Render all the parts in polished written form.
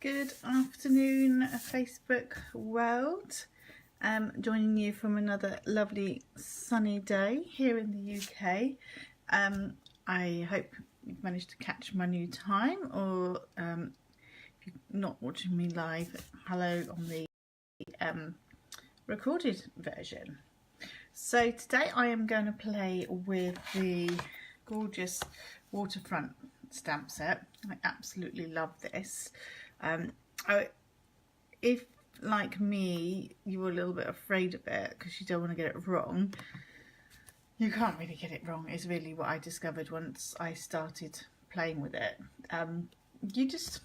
Good afternoon, Facebook world. Joining you from another lovely sunny day here in the UK. I hope you've managed to catch my new time, or if you're not watching me live, hello on the recorded version. So today I am going to play with the gorgeous Waterfront stamp set. I absolutely love this. If, like me, you were a little bit afraid of it because you don't want to get it wrong, you can't really get it wrong, is really what I discovered once I started playing with it. You just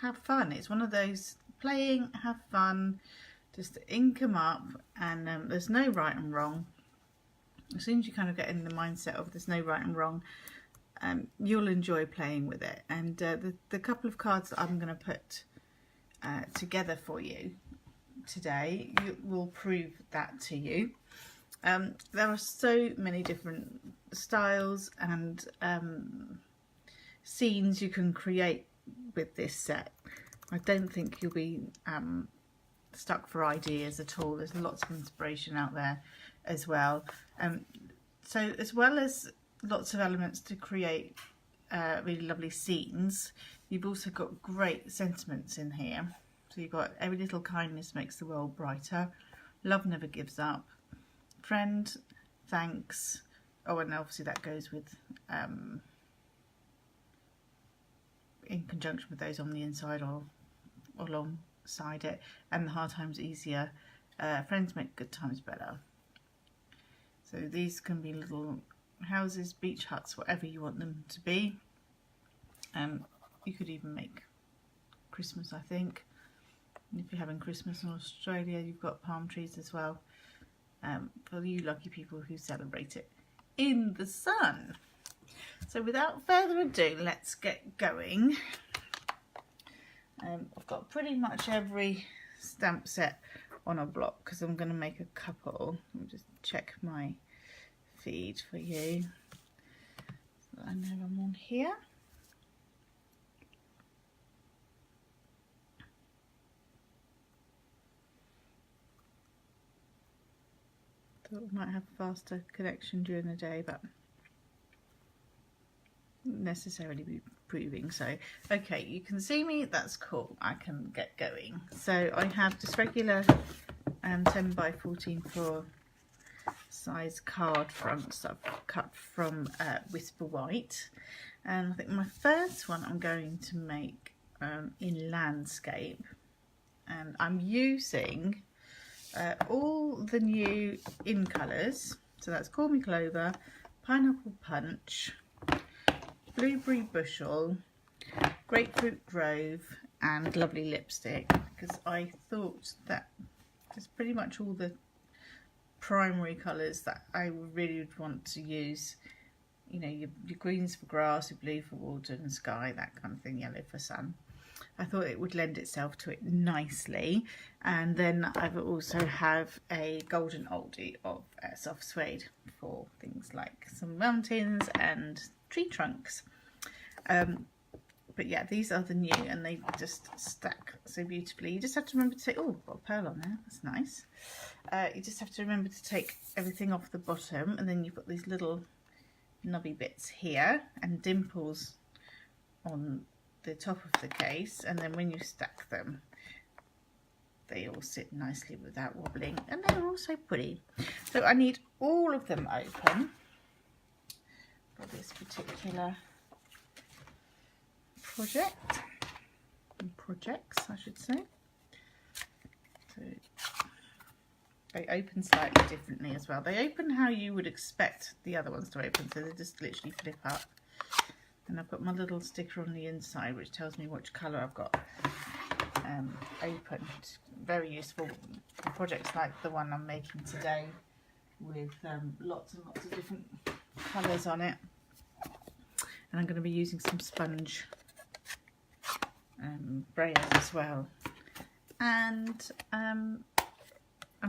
have fun. It's one of those playing, have fun, just ink them up, and there's no right and wrong. As soon as you kind of get in the mindset of there's no right and wrong, you'll enjoy playing with it. And the couple of cards that I'm going to put together for you today will prove that to you. There are so many different styles and scenes you can create with this set. I don't think you'll be stuck for ideas at all. There's lots of inspiration out there as well. So as well as lots of elements to create really lovely scenes, you've also got great sentiments in here. So you've got every little kindness makes the world brighter, love never gives up, friend, thanks, oh, and obviously that goes with in conjunction with those on the inside or alongside it, and the hard times easier, friends make good times better. So these can be little houses, beach huts, whatever you want them to be. You could even make Christmas, I think. And if you're having Christmas in Australia, you've got palm trees as well, for you lucky people who celebrate it in the sun. So without further ado, let's get going. I've got pretty much every stamp set on a block because I'm going to make a couple. Let me just check my feed for you so I know I'm on here. Thought we might have a faster connection during the day, but not necessarily be proving so. Okay, you can see me, that's cool, I can get going. So I have just regular 10 by 14 size card fronts that I've cut from Whisper White, and I think my first one I'm going to make in landscape, and I'm using all the new in colours. So that's Call Me Clover, Pineapple Punch, Blueberry Bushel, Grapefruit Grove, and Lovely Lipstick, because I thought that there's pretty much all the primary colours that I really would want to use. You know, your greens for grass, your blue for water and sky, that kind of thing, yellow for sun. I thought it would lend itself to it nicely. And then I've also have a golden oldie of soft suede for things like some mountains and tree trunks. But yeah, these are the new, and they just stack so beautifully. You just have to remember to take, oh, got a pearl on there, that's nice. You just have to remember to take everything off the bottom, and then you've got these little knobby bits here and dimples on the top of the case, and then when you stack them they all sit nicely without wobbling, and they're also pretty. So I need all of them open for this particular projects I should say. So they open slightly differently as well. They open how you would expect the other ones to open, so they just literally flip up. And I've got my little sticker on the inside which tells me which colour I've got open. It's very useful for projects like the one I'm making today with lots and lots of different colours on it. And I'm going to be using some sponge Brayers as well. And I'm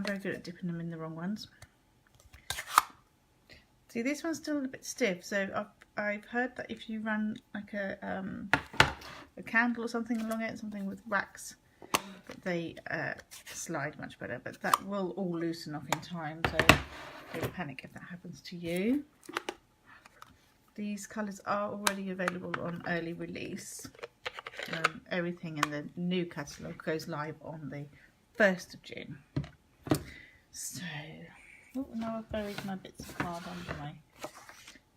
very good at dipping them in the wrong ones. See, this one's still a bit stiff, so I've heard that if you run like a candle or something along it, something with wax, but they slide much better, but that will all loosen off in time, so don't panic if that happens to you. These colours are already available on early release. Everything in the new catalogue goes live on the 1st of June. So, oh, now I've buried my bits of card under my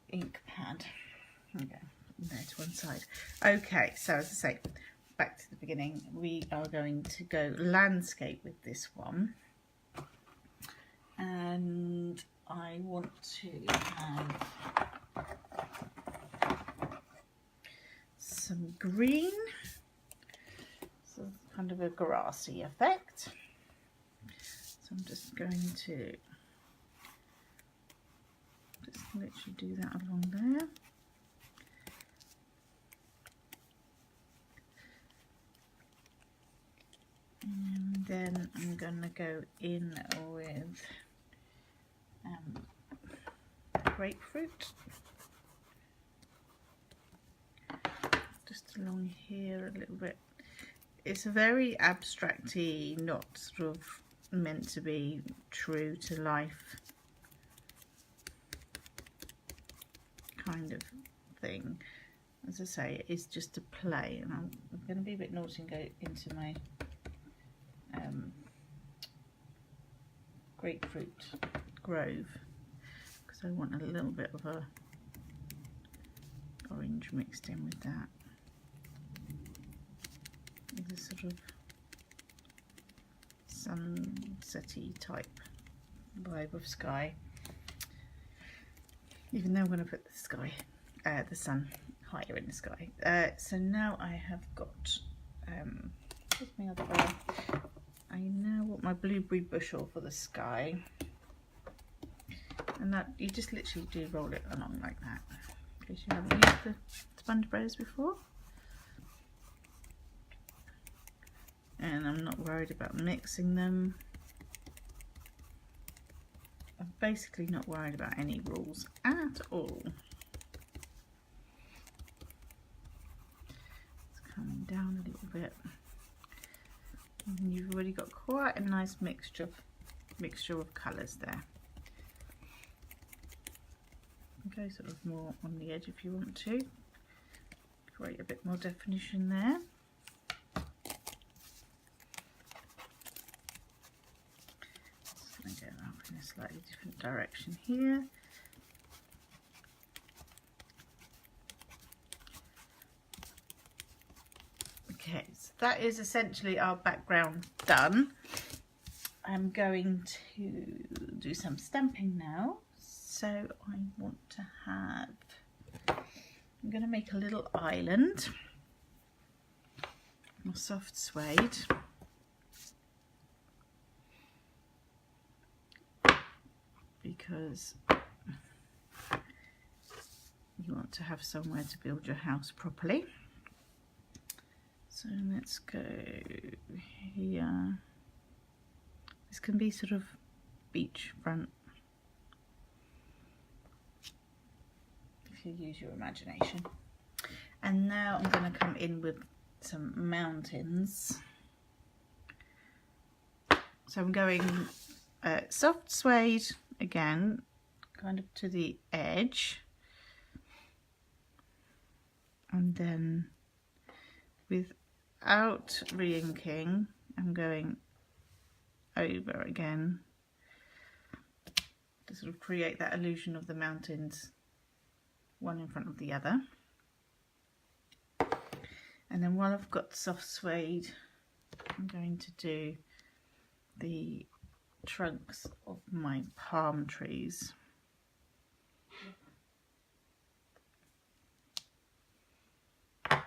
ink pad. Okay, there to one side. Okay, so as I say, back to the beginning, we are going to go landscape with this one. And I want to have some green, so kind of a grassy effect. So I'm just going to just literally do that along there. And then I'm going to go in with grapefruit. Just along here a little bit. It's a very abstract-y, not sort of meant to be true to life kind of thing. As I say, it is just a play, and I'm going to be a bit naughty and go into my grapefruit grove, because I want a little bit of a orange mixed in with that. With a sort of sunsetty type vibe of sky, even though I'm going to put the sky, the sun higher in the sky. So now I have got where's my other bowl? I now want my blueberry bushel for the sky, and that you just literally do roll it along like that, in case you haven't used the sponge brayers before. And I'm not worried about mixing them. I'm basically not worried about any rules at all. It's coming down a little bit. And you've already got quite a nice mixture of colours there. Go sort of more on the edge if you want to. Create a bit more definition there. Go up in a slightly different direction here. Okay, so that is essentially our background done. I'm going to do some stamping now. So I want to have, I'm going to make a little island, a soft suede. Because you want to have somewhere to build your house properly. So let's go here. This can be sort of beachfront if you use your imagination. And now I'm going to come in with some mountains. So I'm going soft suede again, kind of to the edge, and then without re-inking I'm going over again to sort of create that illusion of the mountains, one in front of the other. And then while I've got soft suede, I'm going to do the trunks of my palm trees. So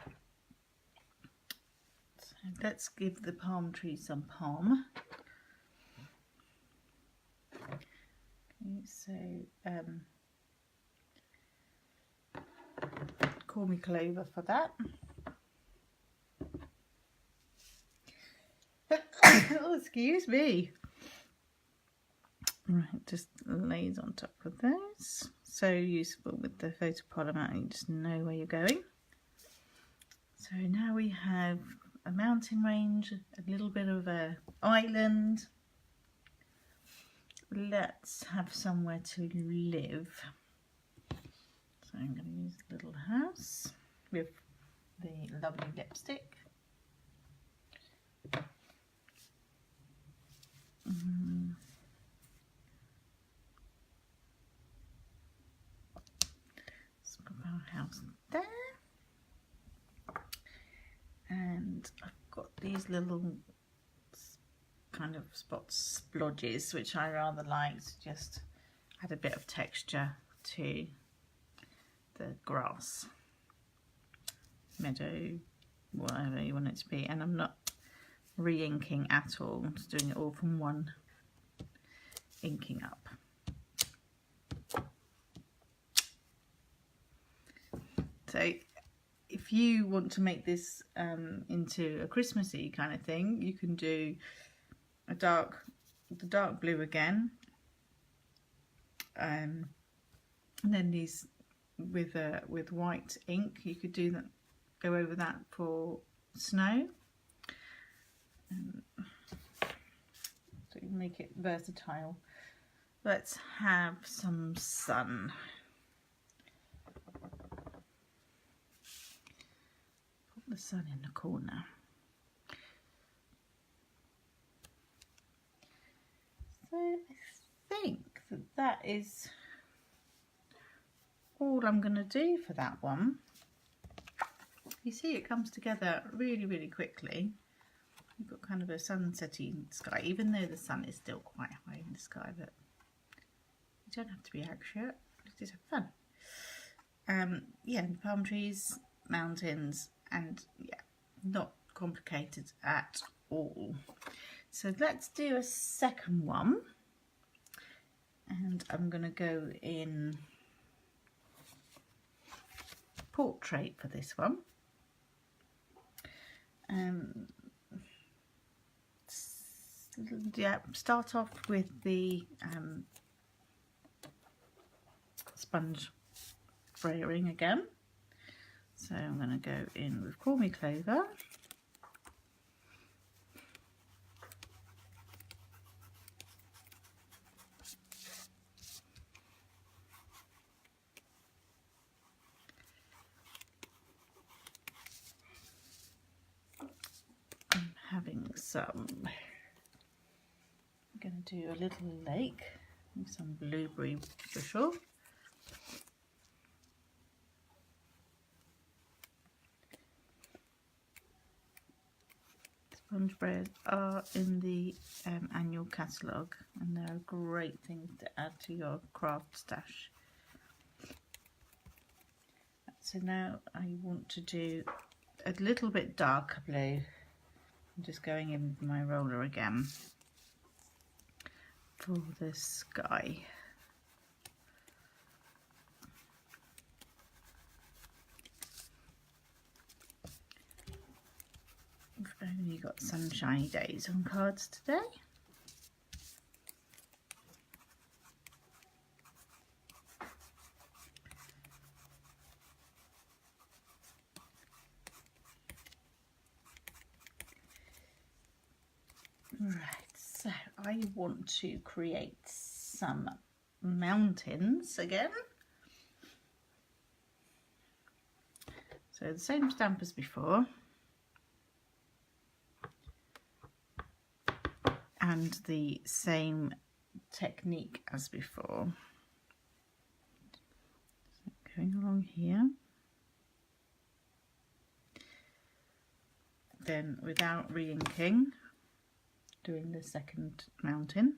let's give the palm trees some palm. Okay, so call me Clover for that. Oh, excuse me. Right, just lays on top of those. So useful with the photopolymer, you just know where you're going. So So now we have a mountain range, a little bit of a island. Let's have somewhere to live. So I'm going to use a little house with the lovely lipstick. Let's put our house there. And I've got these little kind of spots, splodges, which I rather like to just add a bit of texture to the grass, meadow, whatever you want it to be. And I'm not re-inking at all, I'm just doing it all from one inking up. So if you want to make this into a Christmassy kind of thing, you can do the dark blue again, and then these with white ink. You could do that, go over that for snow, so you make it versatile. Let's have some sun. Put the sun in the corner. So I think that is all I'm going to do for that one. You see it comes together really, really quickly. You've got kind of a sunsetty sky, even though the sun is still quite high in the sky, but you don't have to be accurate, just have fun. Yeah, palm trees, mountains, and yeah, not complicated at all. So let's do a second one, and I'm going to go in portrait for this one. Yeah, start off with the sponge Brayering again. So I'm going to go in with Call Me Clover. I'm having some, I'm going to do a little lake with some blueberry bushel. Sponge Brayers are in the annual catalogue, and they're a great thing to add to your craft stash. So now I want to do a little bit darker blue. I'm just going in with my roller again for the sky. We've only got sunshiny days on cards today. Right, so I want to create some mountains again. So the same stamp as before. And the same technique as before. So going along here. Then without re-inking, doing the second mountain.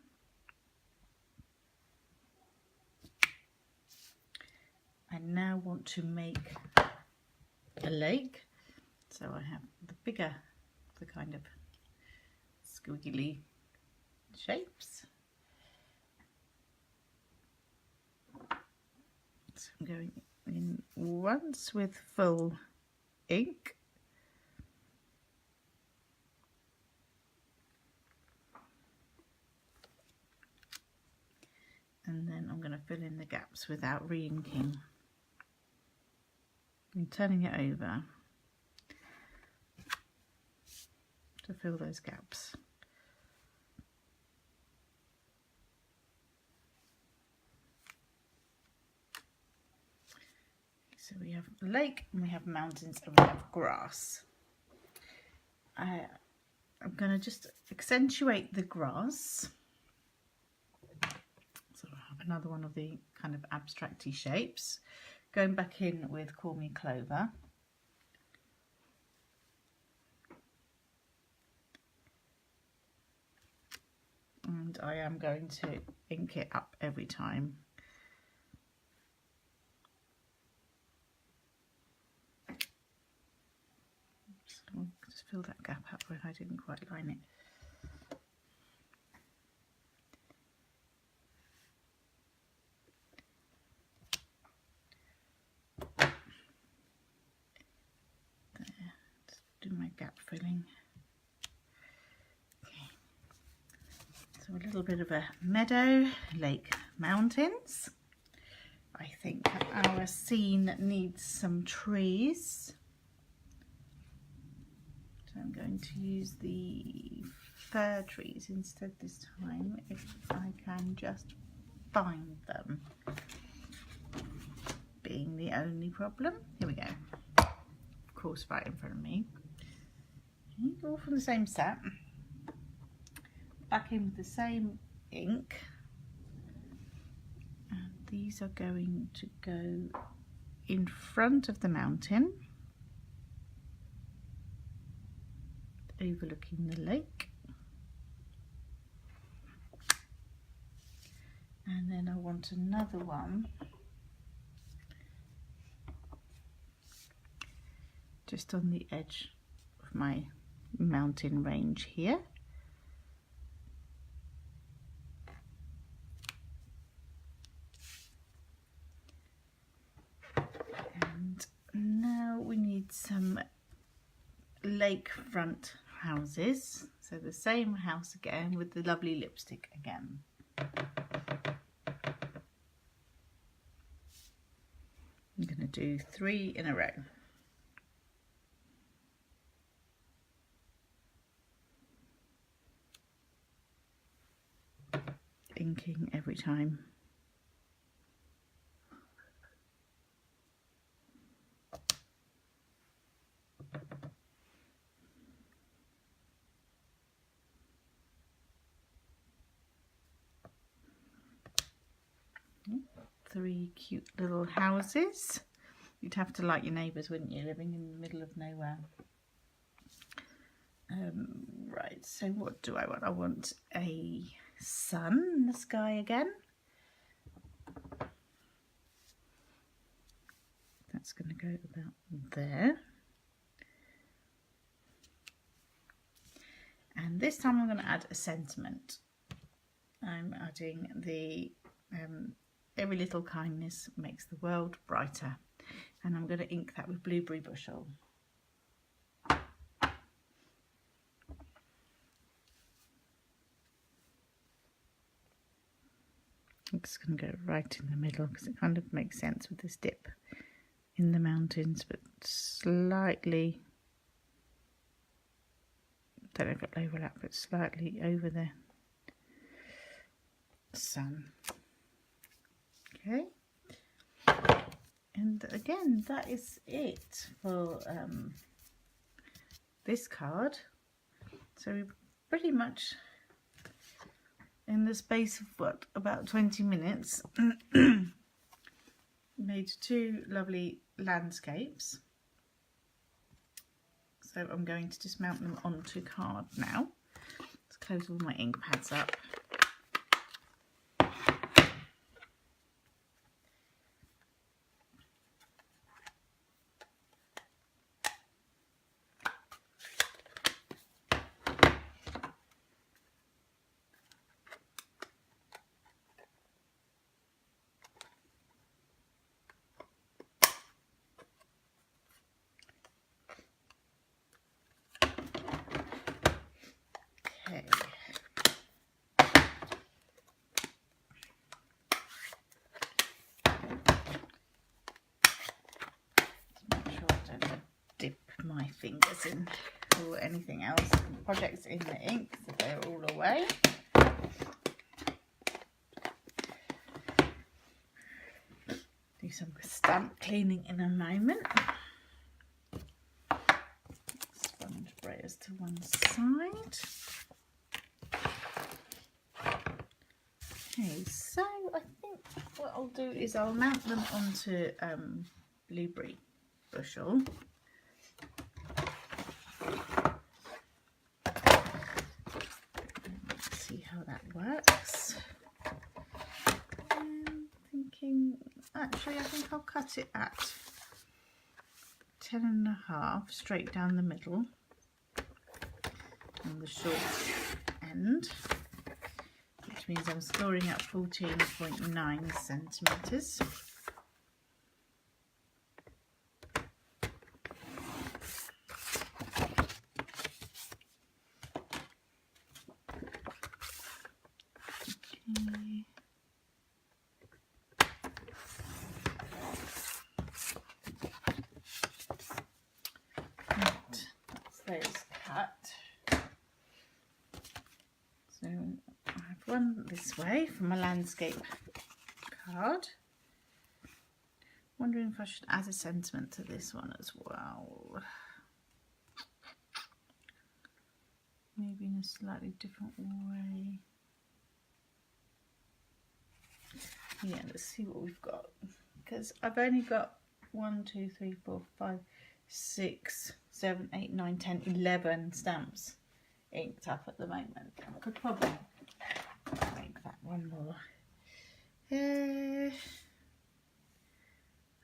I now want to make a lake. So I have the bigger, the kind of squiggly shapes. So I'm going in once with full ink. And then I'm going to fill in the gaps without re-inking. I'm turning it over. to fill those gaps. So we have a lake and we have mountains and we have grass. I'm going to just accentuate the grass. So I have another one of the kind of abstracty shapes. Going back in with Call Me Clover. And I am going to ink it up every time. So just fill that gap up where I didn't quite line it. There, just do my gap filling. So a little bit of a meadow, lake, mountains. I think our scene needs some trees. So I'm going to use the fir trees instead this time, if I can just find them. Being the only problem. Here we go. Of course, right in front of me. All from the same set. Back in with the same ink, and these are going to go in front of the mountain, overlooking the lake, and then I want another one just on the edge of my mountain range here. Now we need some lakefront houses. So the same house again with the lovely lipstick again. I'm going to do 3 in a row. Inking every time. Three cute little houses. You'd have to like your neighbours, wouldn't you, living in the middle of nowhere. Right, so what do I want? I want a sun in the sky again. That's going to go about there. And this time I'm going to add a sentiment. I'm adding the every little kindness makes the world brighter. And I'm going to ink that with Blueberry Bushel. I'm just going to go right in the middle because it kind of makes sense with this dip in the mountains, but slightly, don't know if it'll overlap, but slightly over the sun. Okay, and again, that is it for this card. So we pretty much, in the space of what, about 20 minutes, made 2 lovely landscapes. So I'm going to just mount them onto card now. Let's close all my ink pads up. Okay. Make sure I don't dip my fingers in or anything else. Projects in the ink, so they're all away. Do some stamp cleaning in a moment. Sponge Brayers to one side. Okay, so I think what I'll do is I'll mount them onto blueberry bushel. Let's see how that works. I'm thinking, actually I think I'll cut it at 10.5 straight down the middle on the short end, which means I'm scoring at 14.9 centimetres. Okay. Right, that's those cut. So I've run this way from a landscape card. Wondering if I should add a sentiment to this one as well. Maybe in a slightly different way. Yeah, let's see what we've got. Because I've only got 1, 2, 3, 4, 5, 6, 7, 8, 9, 10, 11 stamps inked up at the moment. I could probably make that one more.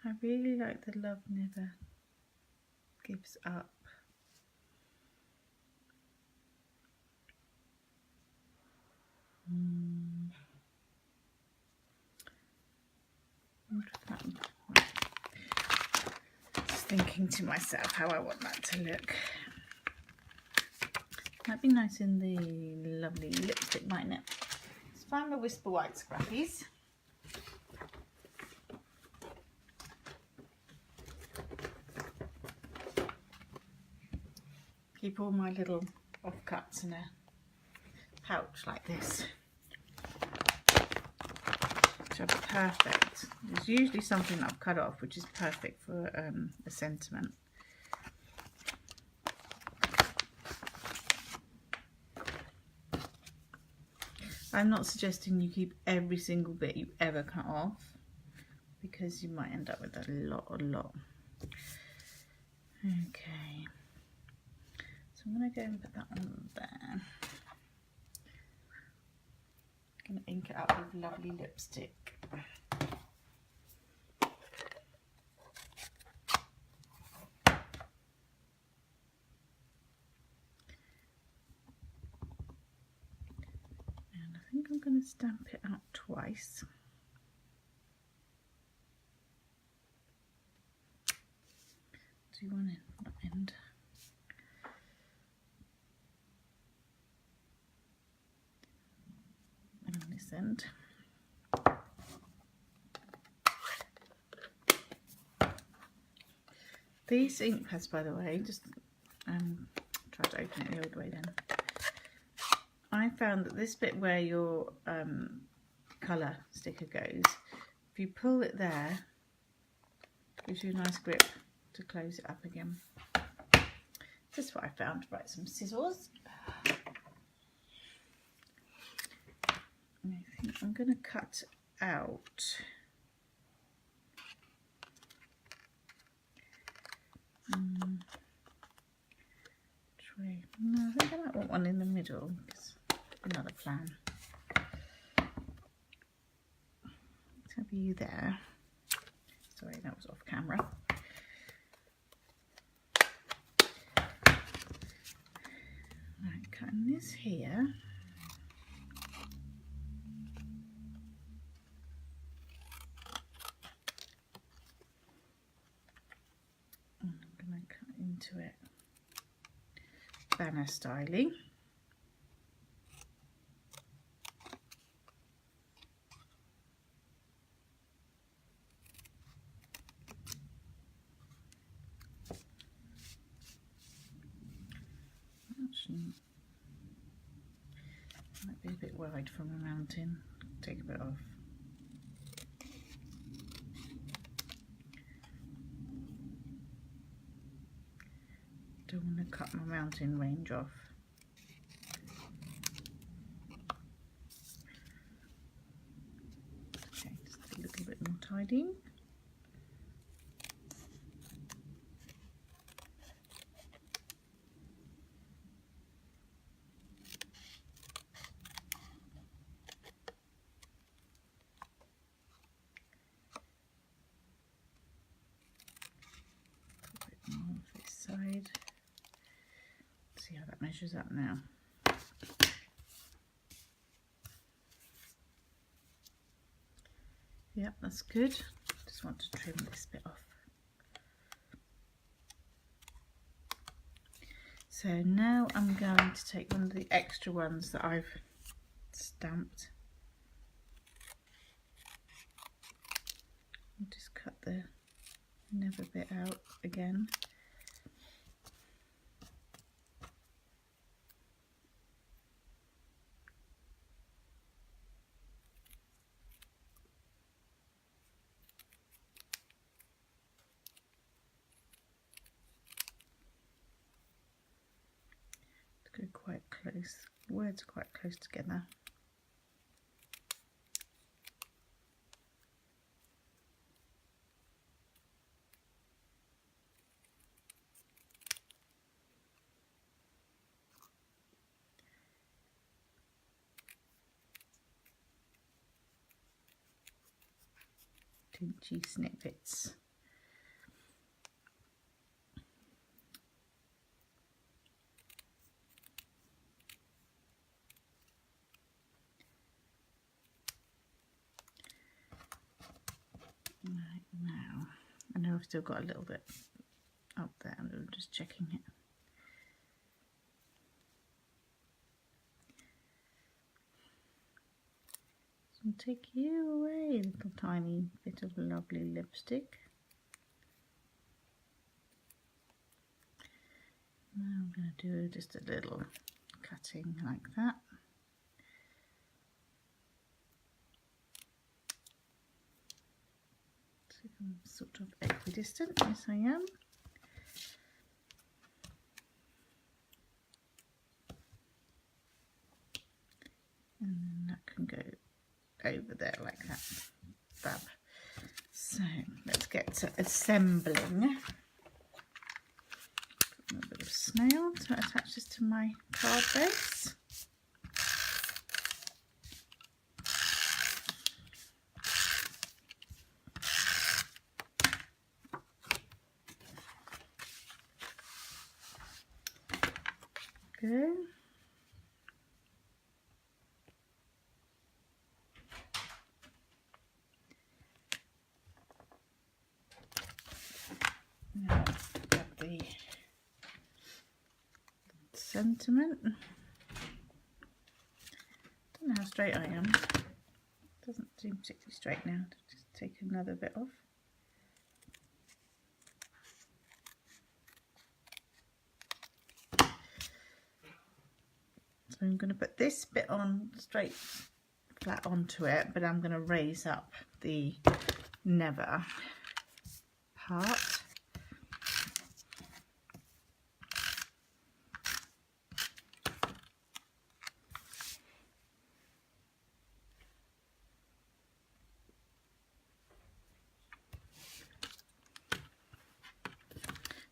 I really like the Love Never Gives Up. Just thinking to myself how I want that to look. Might be nice in the lovely lipstick, mightn't it? Let's find my Whisper White scrappies. Keep all my little offcuts in a pouch like this. Which are perfect. There's usually something that I've cut off which is perfect for a sentiment. I'm not suggesting you keep every single bit you ever cut off, because you might end up with a lot. Okay. So I'm going to go and put that on there. I'm going to ink it up with lovely lipstick. And I think I'm going to stamp it out twice. Do one end. And on this end. These ink pads, by the way, just try to open it the old way then. I found that this bit where your colour sticker goes, if you pull it there, it gives you a nice grip to close it up again. This is what I found. Right, some scissors. I think I'm going to cut out tray. No, I think I might want one in the middle. It's another plan. Let's have you there. Sorry, that was off camera. Right, cutting this here. I'm going to cut into it banner styling. dimension. Might be a bit wide from a mountain. Take a bit off. Don't want to cut my mountain range off. Okay, just a little bit more tidying. A bit more of this side. See how that measures up now. Yep, that's good. Just want to trim this bit off. So now I'm going to take one of the extra ones that I've stamped. I'll just cut the never bit out again. Go quite close. Words are quite close together. Tinchy snippets. Right, now I know I've still got a little bit up there, and I'm just checking it. So I'll take you away, little tiny bit of lovely lipstick. Now I'm going to do just a little cutting like that. So I'm sort of equidistant, yes I am. And then that can go over there like that. Fab. So let's get to assembling. A little bit of snail to attach this to my card base. Go. Now let's grab the sentiment. Don't know how straight I am. Doesn't seem particularly straight now. Just take another bit off. So I'm going to put this bit on straight flat onto it, but I'm going to raise up the never part.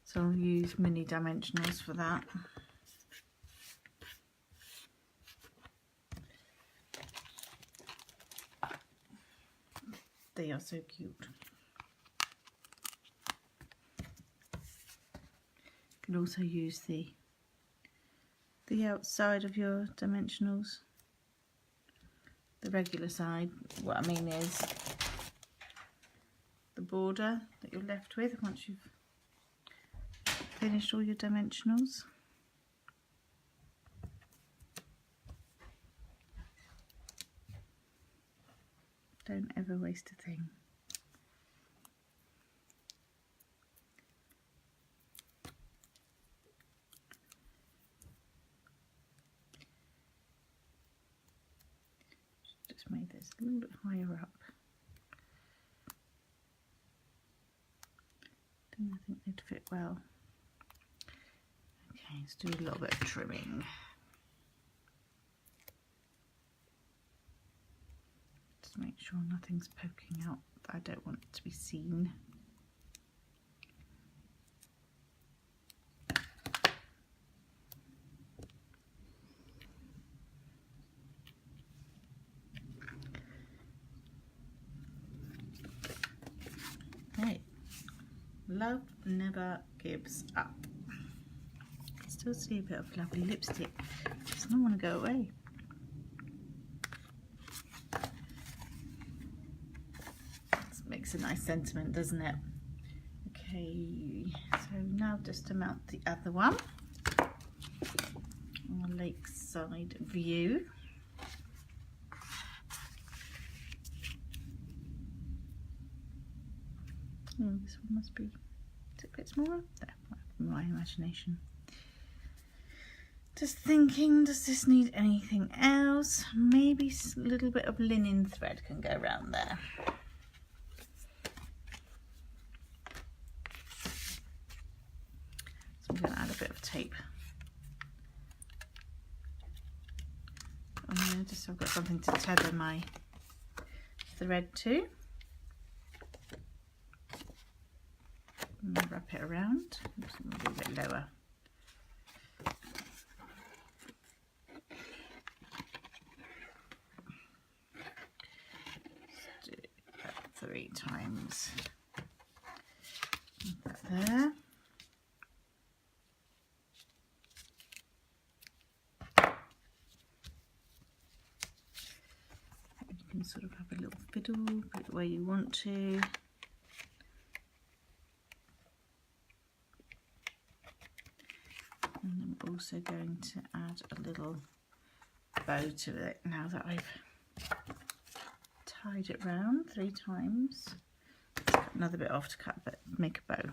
So I'll use mini dimensionals for that. They are so cute. You can also use the outside of your dimensionals. The regular side. What I mean is the border that you're left with once you've finished all your dimensionals. Don't ever waste a thing. have made this a little bit higher up. I think they'd fit well. Okay, let's do a little bit of trimming. Just make sure nothing's poking out that I don't want it to be seen. Okay. Love never gives up. I still see a bit of lovely lipstick. It doesn't want to go away. This makes a nice sentiment, doesn't it? Okay, so now just to mount the other one on a lakeside view. Oh, this one must be a bit smaller. There, my imagination. Just thinking, does this need anything else? Maybe a little bit of linen thread can go around there. So I'm going to add a bit of tape. Just so I've got something to tether my thread to. And wrap it around. Oops, I'm going to be a bit lower. Let's do that 3 times. Put that there. You can sort of have a little fiddle, put it where you want to. And I'm also going to add a little bow to it now that I've tied it round 3 times. Let's cut another bit off to cut, but make a bow.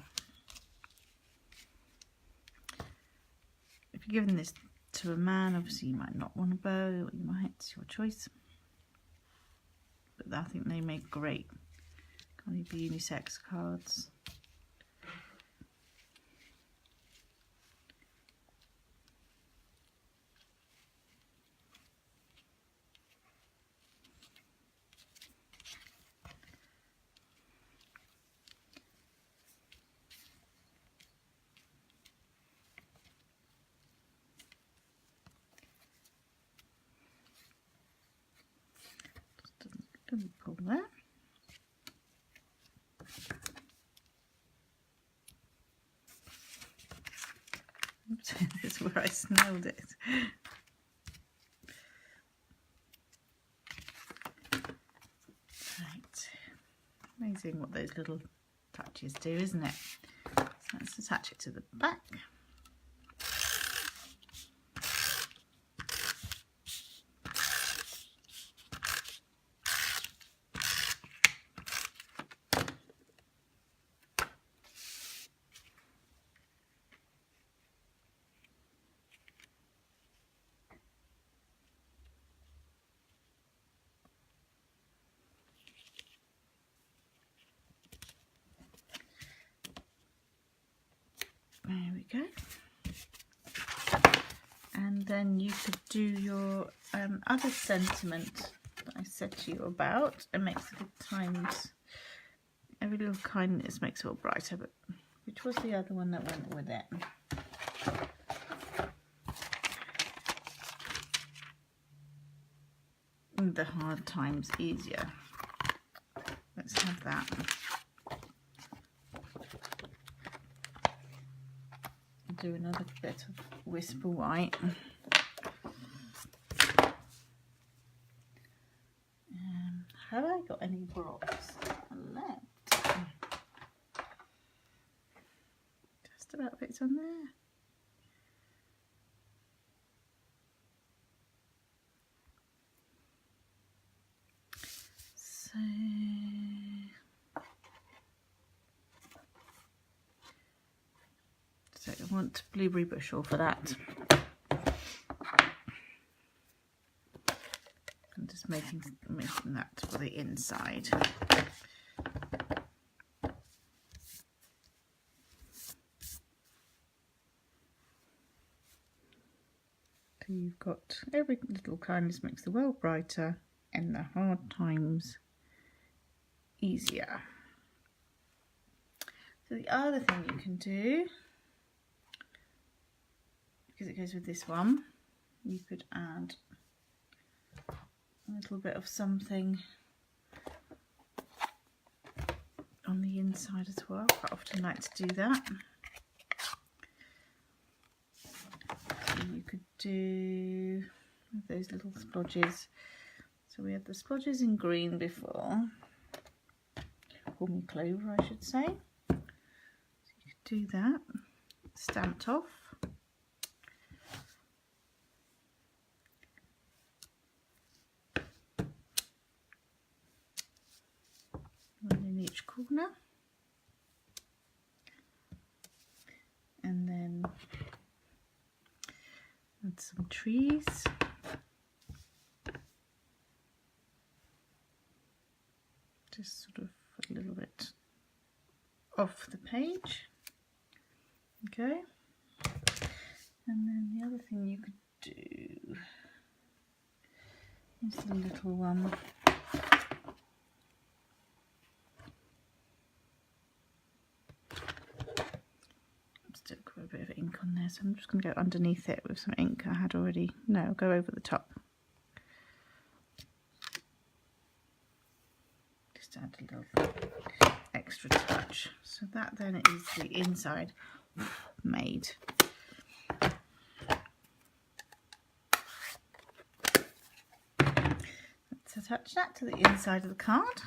If you're giving this to a man, obviously you might not want a bow, or you might, it's your choice. But I think they make great kind of unisex cards. Pull there. Oops, this is where I snelled it. Right. Amazing what those little touches do, isn't it? So let's attach it to the back. There we go. And then you could do your other sentiment that I said to you about. It makes good times. Every little kindness makes it all brighter. But which was the other one that went with it? The hard times easier. Let's have that. Do another bit of Whisper White. Have I got any blocks left? Just about fits on there. So I want blueberry bushel for that. And just making that for the inside. So you've got every little kindness makes the world brighter and the hard times easier. So the other thing you can do, because it goes with this one, you could add a little bit of something on the inside as well. I often like to do that. So you could do those little splodges. So we had the splodges in green before, or clover I should say. So you could do that, stamped off. One in each corner. And then add some trees. Just sort of a little bit off the page. Okay. And then the other thing you could do is the little one. Still got a bit of ink on there, so I'm just going to go underneath it with some ink I had already. No, I'll go over the top. Just add a little extra touch. So that then is the inside made. Let's attach that to the inside of the card.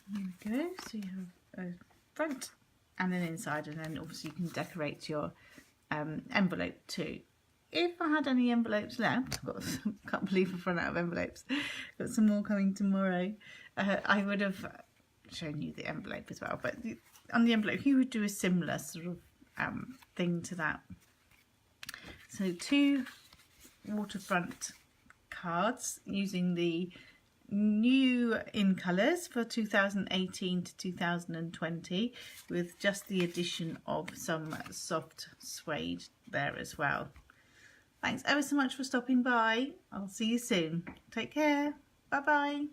There we go, so you have a front and an inside, and then obviously you can decorate your envelope too. If I had any envelopes left, I've got some, can't believe I've run out of envelopes, got some more coming tomorrow, I would have shown you the envelope as well, but on the envelope you would do a similar sort of thing to that. So 2 waterfront cards using the new in colours for 2018 to 2020, with just the addition of some soft suede there as well. Thanks ever so much for stopping by. I'll see you soon. Take care. Bye bye.